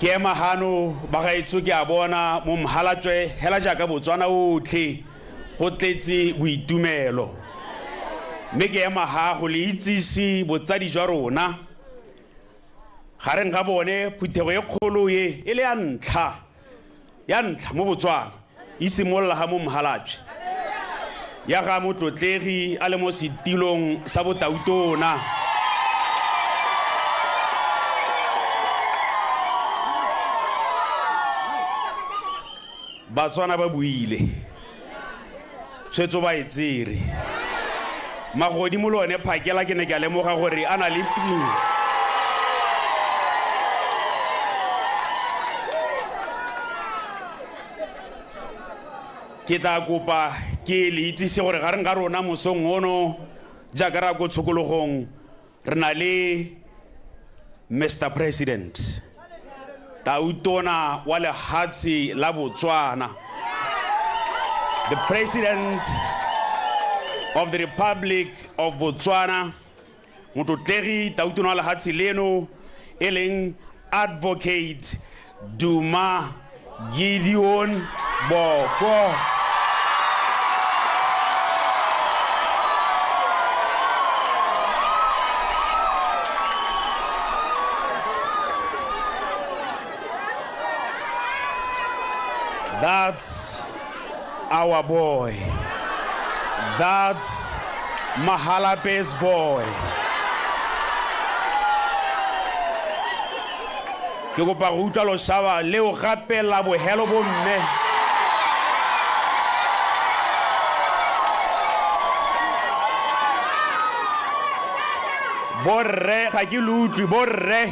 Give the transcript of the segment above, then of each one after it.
ke mahano ba gaetso ke a bona mo mhalatswe hela jaaka Botswana otlhe go tletse boitumelo mme ke maha go le itsisi botsadi jwa rona gareng ga bone phuthego e kgolo ye e le ya ntlha mo Botswana e simolola ga mo mhalatswe ya ga motlotlegi a le mo setilong sa Botautona Batswana ba buile tshwetso ba itsere magodi mo lone phakela ke ne ke lemoga gore ana le ping ke tla kopa ke le itsise gore ga reng ga rona mosong ono jaaka ra go tshokologong re na le Mr. President Tautona wa lehatshe la Botswana, the President of the Republic of Botswana, Motlotlegi Tautona wa lehatshe leno e leng Advocate Duma Gideon Boko. That's our boy. That's Mahalape's boy. Ke go pa go utlwa lo shawa leo gape la bohelo bo mme. Borre ga ke lutli borre.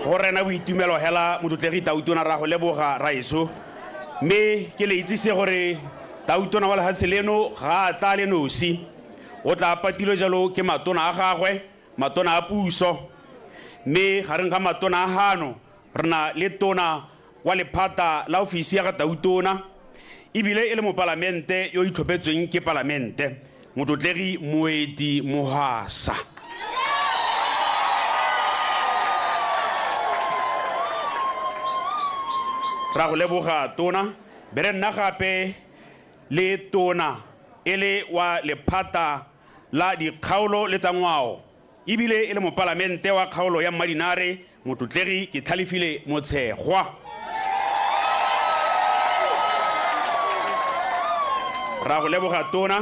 Gore na boitumelo hela Motlotlegi Tautona ra go leboga raiso mme ke le itsise gore Tautona wa lehatshe leno ga tla le nosi o tla patilo jalo ke matona a gagwe matona a puso mme gareng ga matona a hano rena le tona wa lephata la ofisi ya ga Tautona ebile e le mo parlamente yo itlhophetsweng ke parlamente Motlotlegi Moeti Mohasa ra go leboga tona bere nna gape le tona ele wa lephata la dikgaolo le tsa ngwao ebile e le mo parlamente wa kgaolo ya Mmadinare Motlotlegi ke Tlhalefile Motshegwa ra go leboga tona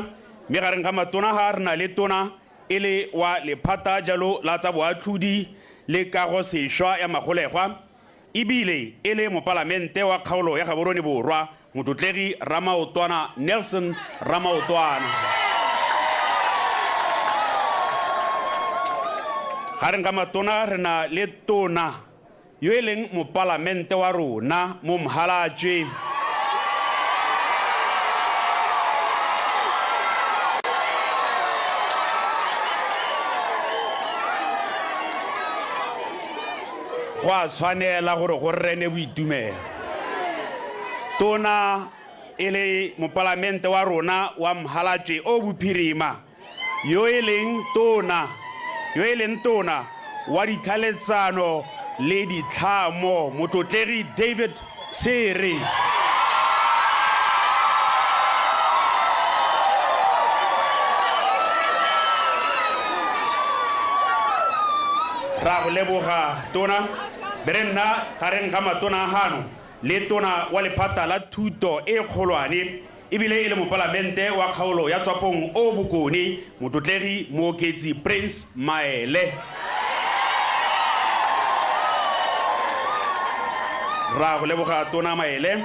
mme gareng ga matona ga rena le tona ele wa lephata jalo la tsa boatlhodi le kago sešwa ya Magolegwa ibile ele mo parlamente wa kgaolo ya Gaborone Borwa Motlotlegi Ramaotwana Nelson Ramaotwana gareng ga matona rena le tona yo e leng mo parlamente wa rona mo Mhalatswe go a tshwanela gore go rene boitumelo tona e le mo parlamente wa rona wa Mhalatswe o bophirima yo e leng tona wa ditlhaletsano le ditlhamo Motlotlegi David Tshiri ra go leboga tona berenna gareng ga matona hano le tona wa lephata la thuto e kgolwane ebile e le mo parlamente wa kgaolo ya Tswapong o bokone Motlotlegi Mooketsi Prince Maele ra go leboga tona Maele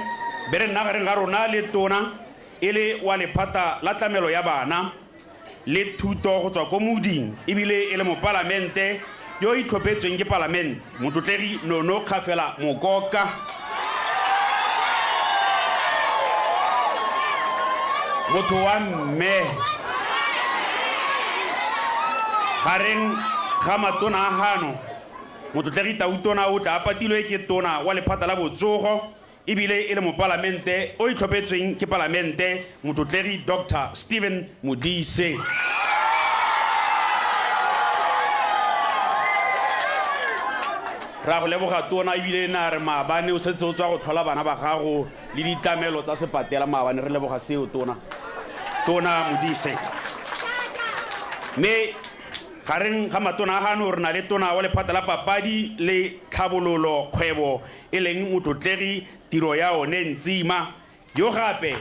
berenna gareng ga rona le tona ele wa lephata la tlamelo ya bana le thuto go tswa ko moding ebile e le mo parlamente yo itlhophetsweng ke parlamente Motlotlegi Nono Kgafela Mokoka motho wa mme gareng ga matona a hano Motlotlegi Tautona o tla patilwe ke tona wa lephata la botsogo ebile e le mopalamente o itlhophetsweng ke palamente motlotlegi Dr. Stephen Modise. Ra go leboga tona ebile na re maabane o setse o tswa go tlhola bana ba gago le ditamelo tsa sepatela maabane re leboga seo tona Modise. Me gareng ga matona a gano re na le tona wa lephata la papadi le tlhabololo kgwebo e leng motlotlegi tiro ya one Ntsima yo gape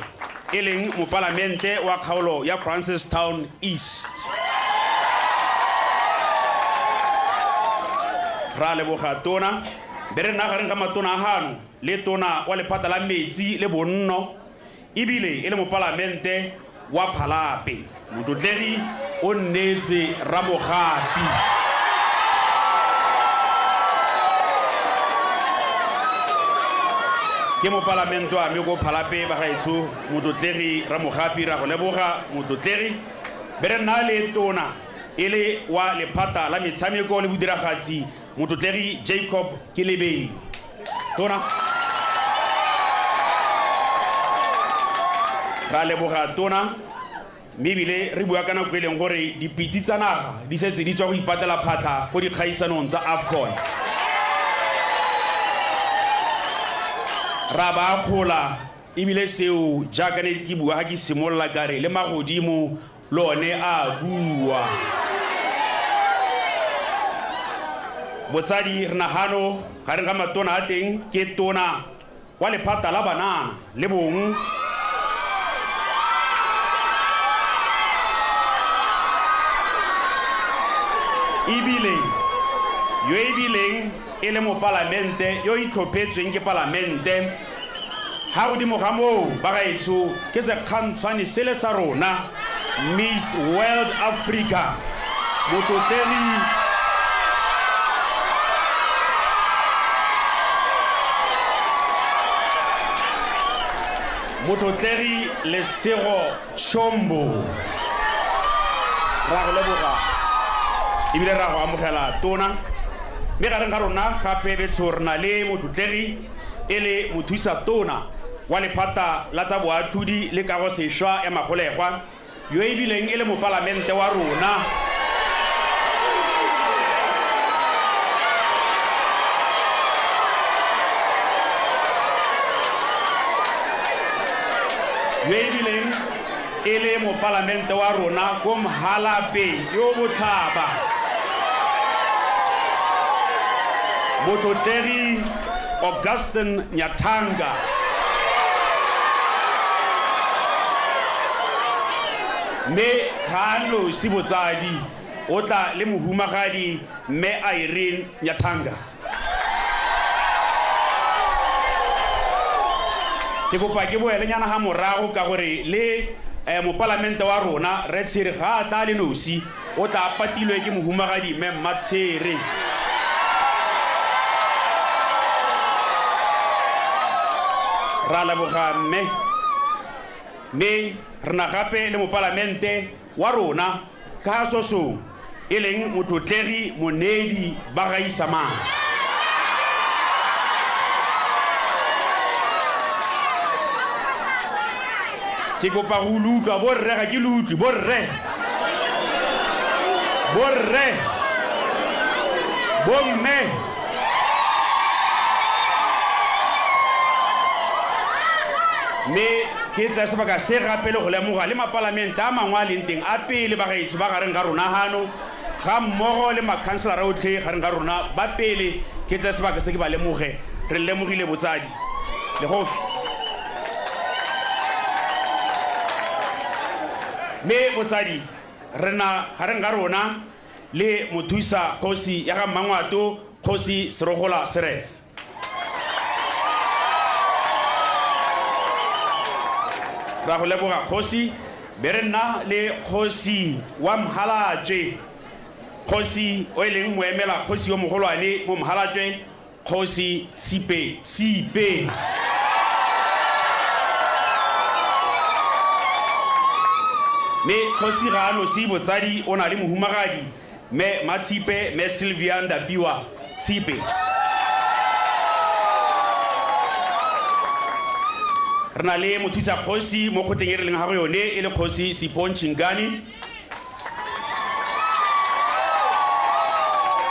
e leng mopalamente wa kgaolo ya Francistown East. Ra leboga tona be re nna gareng ga matona a gano le tona wa lephata la metsi le bonno ebile e le mopalamente wa Phalape motlotlegi o nnetse Ramogapi. Ke mopalamento wa me go Phalape ba gaetsho motlotlegi Ramogapi ra go leboga motlotlegi be re nna le tona e le wa lephata la metshameko le bodiragatsi motlotlegi Jacob Kelebei tona ra leboga tona mebile re bua ka nako e leng gore dipitsi tsa naga di setse di tswa go ipatela phatlha go dikgaisanong tsa AFCON. Ra ba kgola ebile seo jaaka ne ke bua ga ke simolola kare le magodimo lone a bua. Botsadi re nagano gareng ga matona a teng ke tona wa lephata la banana le bong ebile e le mopalamente yo itlhophetsweng ke palamente ga godimo ga moo ba gaetsho ke sekgantshwane se le sa rona Miss World Africa motlotlegi Lesego Chombo. Ra go leboga ebile ra go amogela tona mme gareng ga rona gape betso re na le motlotlegi e le mothusa tona wa lephata la tsa boatlhodi le kago sešwa ya magolegwa yo e bileng e le mopalamente wa rona mopalamente wa rona ko Mhalape yo botlhaba motlotlegi Augustine Nyathanga. Me khalo si botsadi o tla le mohumagadi mme Irene Nyathanga. Ke kopa ke boele nyana ha morago ka gore le mopalamente wa rona re tshire ga tla le nosi o tla patilwe ke mohumagadi mme Matshere. Ra leboga me rena gape le mopalamente wa rona ka soso e leng motlotlegi Monedi Bagaisamang. Ke kopa go lutlwa borre ga ke lutlwe borre bomme me ke tsa sebaka se gape le go lemoga le mapalamente a mangwe a leng teng a pele ba gaetso ba gareng ga rona hano ga mmogo le makhanselara otlhe gareng ga rona ba pele ke tsa sebaka se ke ba lemoge re lemogile botsadi le gofi me botsadi rena gareng ga rona le mothusa kgosi ya ga Mangwato Kgosi Serogola Seretse. Ra go leboga kgosi be re nna le kgosi wa Mhalatšwe kgosi o e leng moemela kgosi yo mogolwane mo Mhalatšwe Kgosi Tsipe me kgosi ga nosi botsadi o na le mohumagadi me Matsipe me Sylvia Ndapiwa Tsipe re na le mothusa kgosi mo kgoteng e re leng ga go yone e le kgosi Sipho Nchingani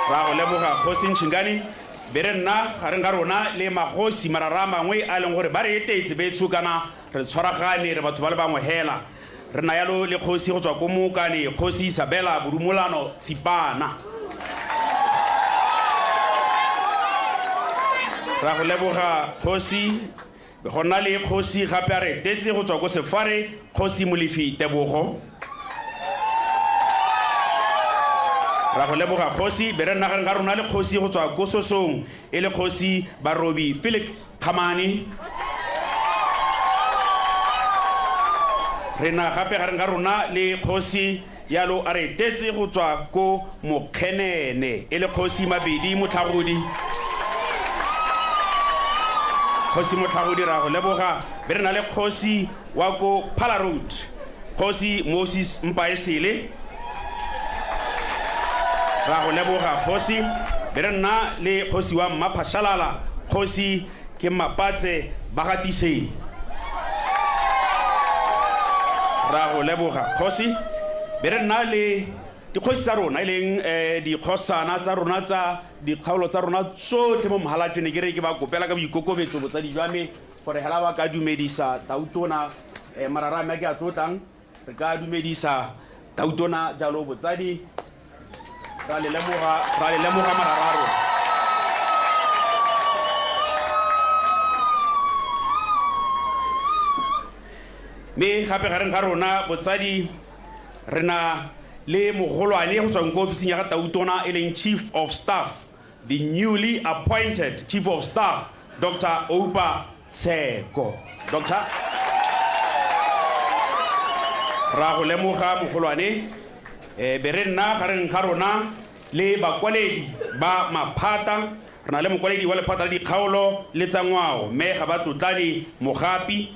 ra go leboga kgosi Nchingani be re nna gareng ga rona le magosi marara mangwe a leng gore ba re etetse betso kana re tshwaragane re batho ba le bangwe hela re na yalo le kgosi go tswa ko Mokane kgosi Isabella Budumolano Tshipana ra go leboga kgosi go na le kgosi gape a re etetse go tswa ko Sefare kgosi Molefi Tebogo ra go leboga kgosi be re nna gareng ga rona le kgosi go tswa ko Sosong e le kgosi Barobi Felix Khamani re na gape gareng ga rona le kgosi yalo a re etetse go tswa ko Mokhenene e le kgosi Mabedi Motlhagodi kgosi Motlhagodi ra go leboga be re na le kgosi wa ko Phala Road kgosi Moses Mpaesele ra go leboga kgosi be re nna le kgosi wa Mmaphashalala kgosi ke Mapatse Bagatisei ra go leboga kgosi be re nna le dikgosi tsa rona e leng dikgosana tsa rona tsa dikgaolo tsa rona tsotlhe mo mohalatšene ke re ke ba kopela ka boikokobetso botsadi jwa me gore hela ba ka dumedisa tautona marara me ke a tlotlang re ka dumedisa tautona jalo botsadi ra le lemoga marararo me gape gareng ga rona botsadi re na le mogolwane go tswang ko ofising ya ga tautona e leng Chief of Staff the newly appointed Chief of Staff Dr. Oupa Tsheko Dr. ra go lemoga mogolwane be re nna gareng ga rona le bakwaledi ba maphata re na le mokwaledi wa lephata la dikgaolo le tsa ngwao mme ga ba Tlotlane Mogapi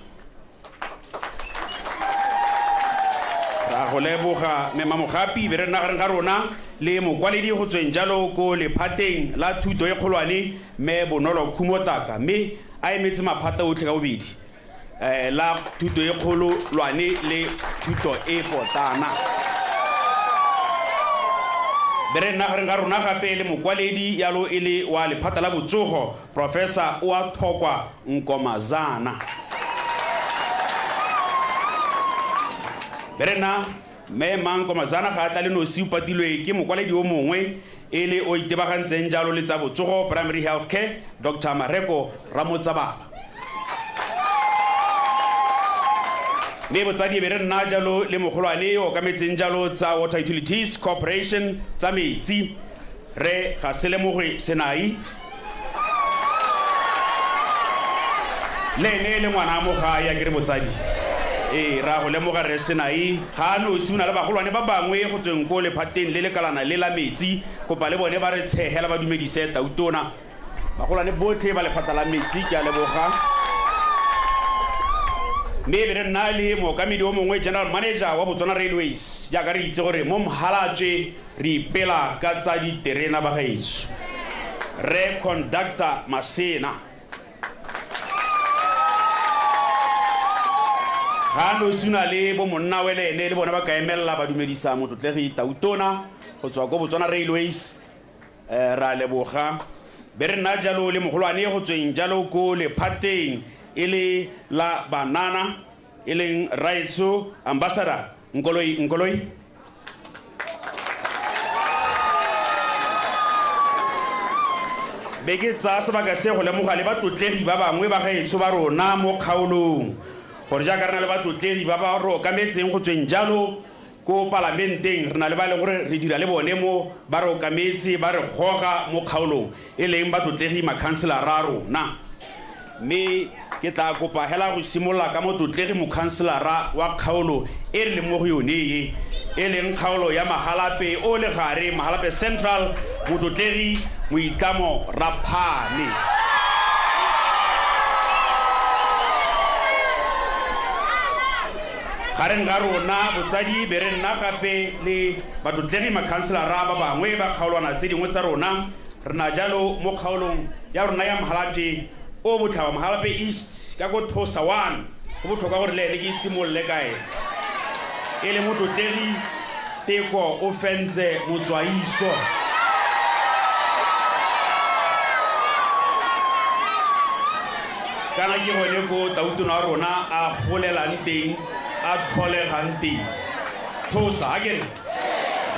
ra go leboga Mema Mogapi be re nna gareng ga rona le mokwaledi go tsweng jalo ko lephateng la thuto e kgolwane mme Bonolo Khumotaka mme a emetse maphata otlhe ka bobedi la thuto e kgolwane le thuto e potlana be re nna gareng ga rona gape le mokwaledi yalo e le wa lephata la botsogo Professor Uathokwa Nkomazana be re nna mme Nkomazana ga a tla le nosi o patilwe ke mokwaledi o mongwe e le o itebagantseng jalo le tsa botsogo primary health care Dr. Mareko Ramotsababa mme botsadi be re nna jalo le mogolwane o kametseng jalo tsa Water Utilities Corporation tsa metsi re ga se lemoge Senai le ene le ngwana mo ga ya ke re botsadi ra go lemoga re Senai ga no se una le bagolwane ba bangwe go tsweng ko lephateng le lekalana le la metsi kopa le bone ba re tshegela ba dumedise tautona bagolwane botlhe ba lephata la metsi ke a leboga mme be re nna le mookamedi o mongwe General Manager wa Botswana Railways jaaka re itse gore mo Mohalatšwe re ipela ka tsa diterena ba gaetso re Conductor Masena ga no suna le bo monna wele ene le bona ba ka emella ba dumedisa motlotlegi tautona go tswa ko Botswana Railways ra leboga be re nna jalo le mogolwane go tsweng jalo ko lephateng e le la banana e leng Raitso Ambassador Nkoloi be ke tsa sebaka se go lemoga le batlotlegi ba bangwe ba gaetso ba rona mo kgaolong gore jaaka re na le batlotlegi ba ba ro kametseng go tsweng jalo ko parlamenteng re na le ba le gore re dira le bone mo ba ro kametse ba re goga mo kgaolong e leng batlotlegi makhanselara a rona mme ke tla kopa hela go simolla ka motlotlegi mokhanselara wa kgaolo e re leng mo go yone e leng kgaolo ya Mahalape o le gare Mahalape Central motlotlegi Moitlamo Raphane gareng ga rona botsadi be re nna gape le batlotlegi makhanselara ba bangwe ba kgaolwana tse dingwe tsa rona re na jalo mo kgaolong ya rona ya Mahalape o botlhaba Mahalape East ka go Thosa 1 go botlhokwa gore le ene ke simolole kae e le motlotegi Teko o fentse motswaiso kana ke gone ko tautona wa rona a golelang teng a tlholegang teng thosa again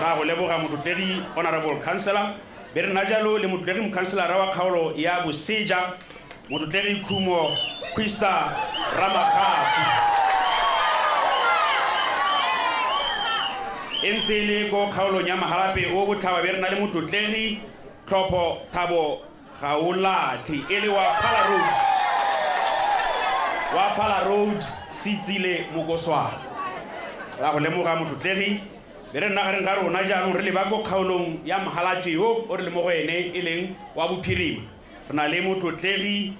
ra go leboga motlotlegi honorable councillor be re nna jalo le motlotlegi mokhanselara wa kgaolo ya Boseja motlotlegi Khumo Kwista Ramagapi entse le ko kgaolong ya Mahalape o botlhaba be re na le motlotlegi Tlhopho Thabo Gaolathi e le wa Phala Road Sitsile Mokoswana ra go lemoga motlotlegi be re nna gareng ga rona jaanong re le ba ko kgaolong ya Mahalape yo o re le mo go ene e leng wa Bophirima re na le motlotlegi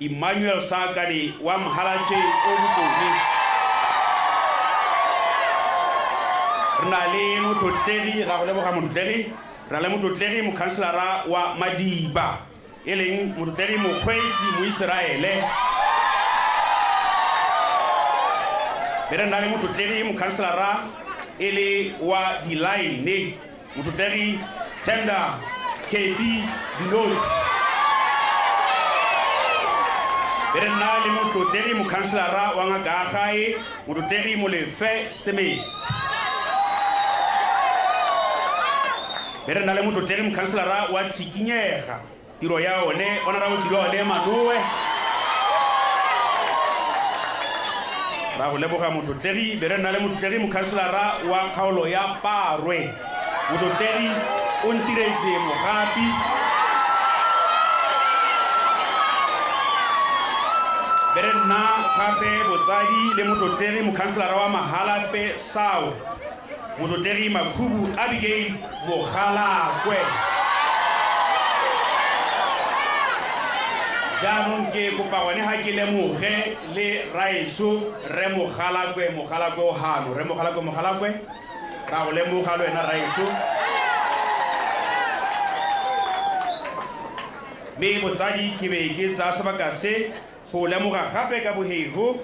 Emmanuel Sakane wa Mahalape o Bokone re na le motlotlegi ra go leboga motlotlegi ra le motlotlegi mokhanselara wa Madiba e leng motlotlegi Mokgweetsi Moiseraele be re na le motlotlegi mokhanselara e le wa Dilaine motlotlegi Tenda KB Dinosi be re na le motlotlegi mokhanselara wa Ngakagae motlotlegi Molefe Semetsi be re na le motlotlegi mokhanselara wa Tshikinyega tiro ya one ona ra go tiro le Manoe ra go leboga motlotlegi be re na le motlotlegi mokhanselara wa kgaolo ya Parwe motlotlegi o ntiretse Mogapi be re nna gape botsadi le motlotlegi mokhanselara wa Mahalape South motlotlegi Makhubu Abigail Mogalakwe jaanong ke kopa gone ga ke lemoge le Raetso Re Mogalakwe o gano Re Mogalakwe ra go lemoga le wena Raetso mme botsadi ke be ke tsa sebaka se go lemoga gape ka bohego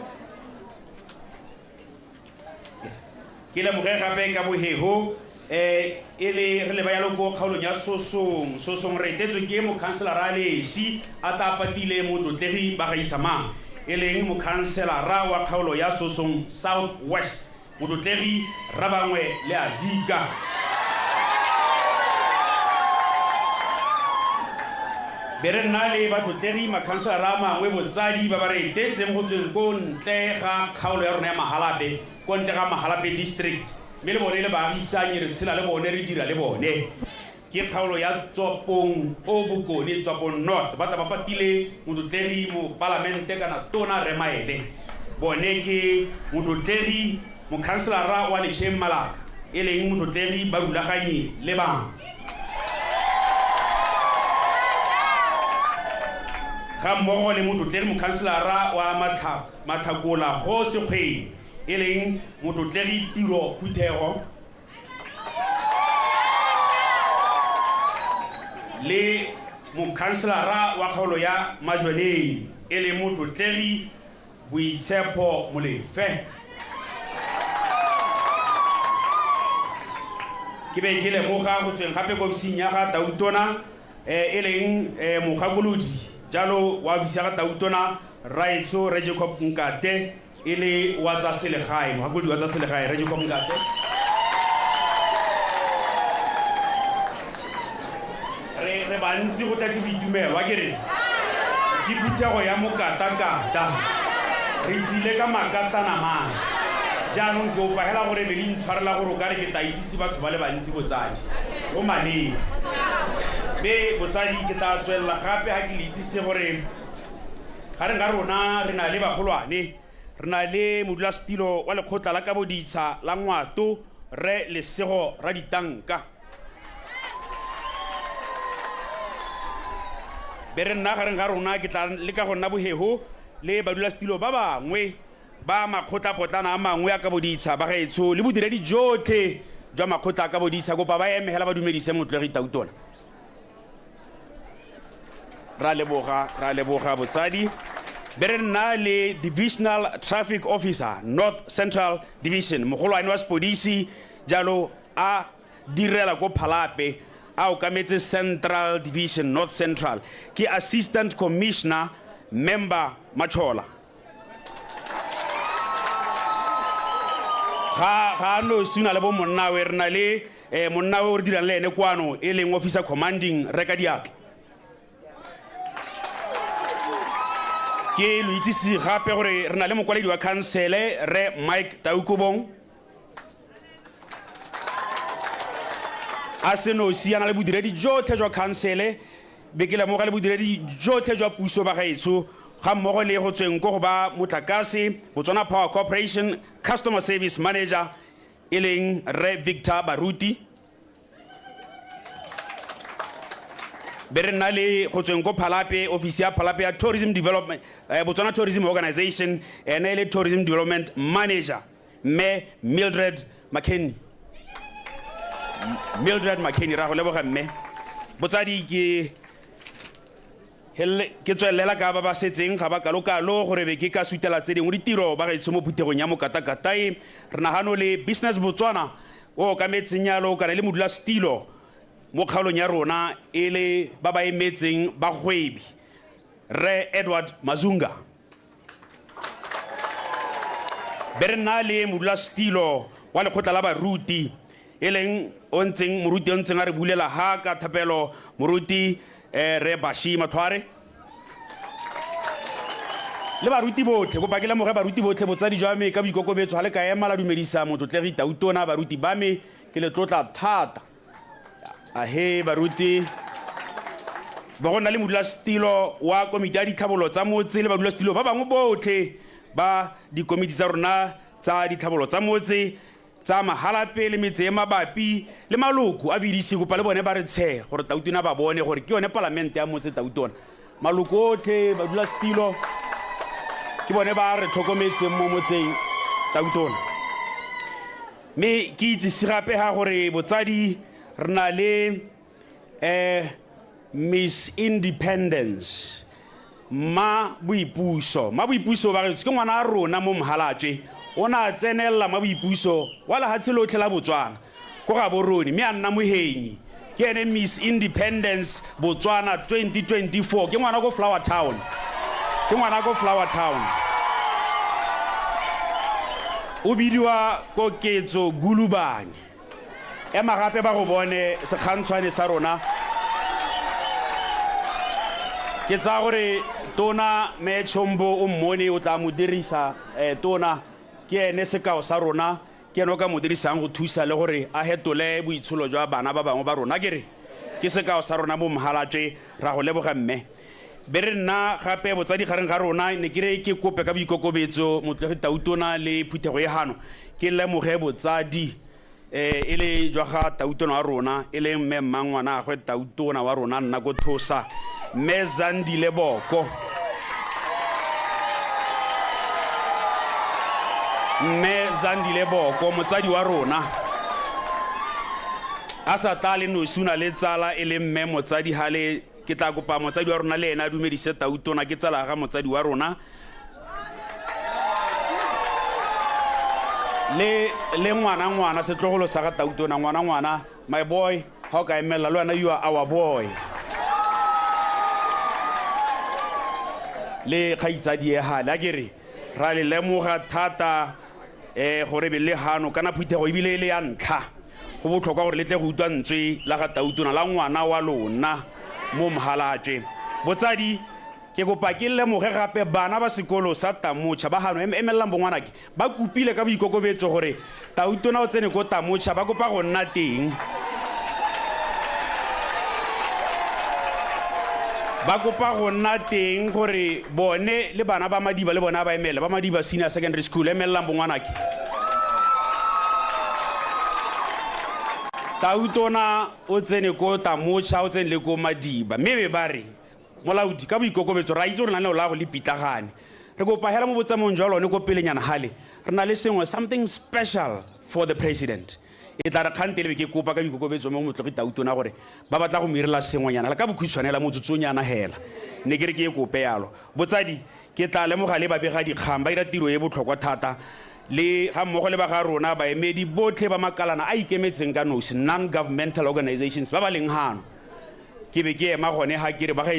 ke lemoge gape ka bohego e le re le ba yalo ko kgaolong ya Sosong re etetswe ke mokhanselara Lesi a tapatile motlotlegi Bagaisamang e leng mokhanselara wa kgaolo ya Sosong South West motlotlegi Rabangwe le Adika be re nna le batlotlegi makhanselara a mangwe botsadi ba ba re etetseng go tsweng ko ntle ga kgaolo ya rona ya Mahalape ko ntle ga Mahalape district mme le bone le baagisanye re tshela le bone re dira le bone ke kgaolo ya Tswapong o Bokone Tswapong North ba tla ba patile motlotlegi mo palamente kana tona Re Maele bone ke motlotlegi mokhanselara wa Letšeng Malaka e leng motlotlegi ba rulaganyi le bang ga mmogo le motlotlegi mokhanselara wa Mathakola go Sekgweng e leng motlotlegi Tiro Phuthego le mokhanselara wa kgaolo ya Majwaneng e leng motlotlegi Boitshepo Molefe ke be ke lemoga go tsweng gape ko ofising ya ga Tautona e leng mogakolodi jalo wa ofisi ya ga Tautona Raetso Re Jacob Nkate e le wa tsa selegae mogakolodi wa tsa selegae Re Jacob Nkate re bantsi go tlatse boitumelo wa kere ke Phuthego ya Mokatakata re tlile ka makatana mang jaanong ke o pagela gore le intshwarela gore o ka re ke tla itsise batho ba le bantsi botsadi go maleng be botsadi ke tla tswelela gape ga ke le itsise gore ga re nga rona re na le bagolwane re na le modulasetilo wa lekgotla la kaboditsha la Ngwato Re Lesego Raditanka be re nna gareng ga rona ke tla leka go nna bohego le badulasetilo ba bangwe ba makgotlapotlana a mangwe a kaboditsha ba gaetsho le bodiredi jotlhe jwa makgotla a kaboditsha kopa ba emegela ba dumedise motlolegi Tautona ra leboga botsadi Bere nna le Divisional Traffic Officer, North Central Division, mogolwane wa sepodisi jalo a direla ko Phalape a okametse Central Division, North Central, ke Assistant Commissioner Member Machola. Ga no suna le bo monna we rena le monna we o dirang le ene kwano e leng Officer Commanding Rekadiatla. Ke lo itsisi gape gore rena le mokwaledi wa councile re Mike Taukobong a se no siana le bodiredi jotlhe jwa councile be ke lemoga le bodiredi jotlhe jwa puso ba gaetsho ga mmogo le go tsweng ko go ba Motlakase Botswana Power Corporation Customer Service Manager e leng Re Victor Baruti be re nna le go tsweng ko Phalape office ya Phalape ya Tourism Development Botswana Tourism Organization ene le Tourism Development Manager me Mildred McKinney ra go leboga mme botsadi ke tswelela ka ba ba setseng ga ba kalokalo gore be ke ka sutela tse dingwe ditiro ba gaetsho mo phuthegong ya Mokatakatai re nagano le Business Botswana o ka metsenyalo kana le modula stilo mo kgaolong ya rona e le ba ba emetseng ba gwebi Re Edward Mazunga bere nna le modula stilo wa lekgotla la baruti e leng moruti o ntseng a re bulela ha ka thapelo moruti Re Bashi Mathware le baruti botlhe go bakela moge baruti botlhe botsadi jwa me ka boikokobetso ga le ka ema la dumedisa motlotlegi Tautona baruti ba me ke le tlotla thata ahe baruti ba go nna le modula stilo wa komiti ya ditlhabolo tsa motse le badula stilo ba bangwe botlhe ba dikomiti tsa rona tsa ditlhabolo tsa motse tsa mahalape le metse e mabapi le maloko a bidisi go pa le bone ba re tshe gore Tautona ba bone gore ke yone parlamente ya motse Tautona maloko otlhe ba dula stilo ke bone ba re tlhokometse mo motseng Tautona me ke itse gape ha gore botsadi rena le Miss Independence ma boipuso ba re ke ngwana a rona mo Mhalatwe ona tsenella mabuipuso wala hatsilotlhe la Botswana go ga boroni me a nna mohenyi ke ene Miss Independence Botswana 2024 ke ngwana go Flower Town o bidiwa ko Ketso Gulubane e magape ba go bone sekgantshwane sa rona ke tsa gore Tona me Chombo o mmone o tla mo dirisa Tona ke ene sekao sa rona ke no ka mo dirisang go thusa le gore a hetole boitsholo jwa bana ba bangwe ba rona ke sekao sa rona mo Mhalatwe ra go leboga mme be re nna gape botsadi gareng ga rona ne ke kope ka boikokobetso motlegi Tautona le phuthego e hano ke lemoge botsadi e le jwa ga Tautona wa rona e le mme mmangwana a gwe Tautona wa rona nna go thosa mme Zandile Boko mme Zandile Boko motsadi wa rona a sa tale no suna le tsala e le mme motsadi hale ke tla kopa motsadi wa rona le ena a dumedise Tautona ke tsala ga motsadi wa rona le ngwana setlogolo sa ga Tautona ngwana my boy how ka emela le wena you are our boy le khaitsadi e hala kere ra le lemoga thata gore be le hano kana phuthego e bile le ya ntlha go botlhokwa gore le tle go utwa ntswe la ga Tautona la ngwana wa lona mo Mhalatwe botsadi ke kopa ke lemoge gape bana ba sekolo sa Tamocha ba hano emelang bongwana ke ba kupile ka boikokobetso gore Tautona o tsene ko Tamocha ba kopa go nna teng ba kopa go nna teng gore bone le bana ba Madiba le bona ba emela ba Madiba Senior Secondary School emelang bongwana ke Tautona o tsene ko Tamocha o tsene le ko Madiba mme ba re molaodi ka boikokobetso ra itse gore nane o la go le pitagane re kopa hela mo botsamong jwa lone ko pelenyana hale re na le sengwe something special for the president e tla re kgante le ke kopa ka boikokobetso mo motlegi Tautona gore ba batla go mirela sengwenyana la ka bokhutshwanela motsotsonyana hela ne ke re ke e kope yalo botsadi ke tla lemoga le babegadikgang ba dira tiro e botlhokwa thata le ga mmogo le ba ga rona baemedi botlhe ba makalana a ikemetseng ka nosi non-governmental organizations ba ba leng hano ke be ke ema gone ga ke re ba